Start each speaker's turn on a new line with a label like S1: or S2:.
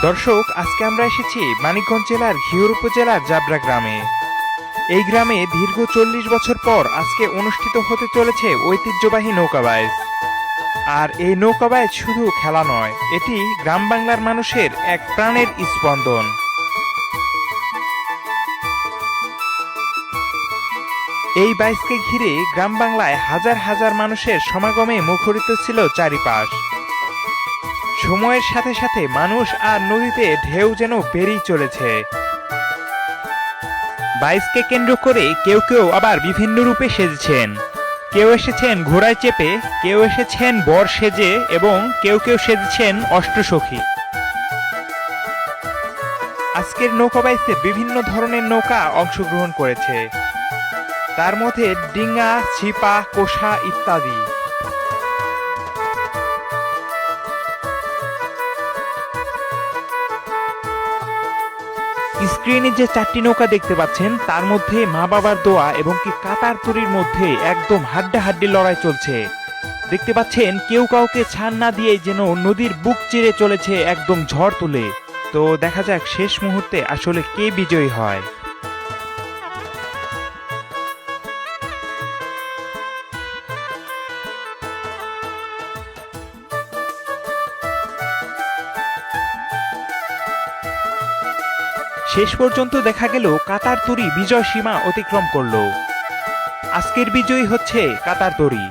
S1: দর্শক, আজকে আমরা এসেছি মানিকগঞ্জ জেলার ঘিওর উপজেলার জাবরা গ্রামে। এই গ্রামে দীর্ঘ 40 বছর পর আজকে অনুষ্ঠিত হতে চলেছে ঐতিহ্যবাহী নৌকাবাইজ। আর এই নৌকাবাইজ শুধু খেলা নয়, এটি গ্রাম বাংলার মানুষের এক প্রাণের স্পন্দন। এই বাইজকে ঘিরে গ্রাম বাংলায় হাজার হাজার মানুষের সমাগমে মুখরিত ছিল চারিপাশ। সময়ের সাথে সাথে মানুষ আর নদীতে ঢেউ যেন বেড়েই চলেছে। বাইজকে কেন্দ্র করে কেউ কেউ আবার বিভিন্ন রূপে সেজেছেন। কেউ এসেছেন ঘোড়ায় চেপে, কেউ এসেছেন বর সেজে এবং কেউ কেউ সেজেছেন অষ্টসখী। আজকের নৌকাবাইজে বিভিন্ন ধরনের নৌকা অংশগ্রহণ করেছে, তার মধ্যে ডিঙা, ছিপা, কোষা ইত্যাদি। স্ক্রিনে যে 4টি নৌকা দেখতে পাচ্ছেন, তার মধ্যে মা বাবার দোয়া এবং কি কাতার তরির মধ্যে একদম হাড্ডাহাড্ডি লড়াই চলছে। দেখতে পাচ্ছেন কেউ কাউকে ছাড় না দিয়ে যেন নদীর বুক চিরে চলেছে একদম ঝড় তুলে। তো দেখা যাক শেষ মুহূর্তে আসলে কে বিজয়ী হয়। শেষ পর্যন্ত দেখা গেল কাতার তরি বিজয় সীমা অতিক্রম করলো। আজকের বিজয়ী হচ্ছে কাতার তরি।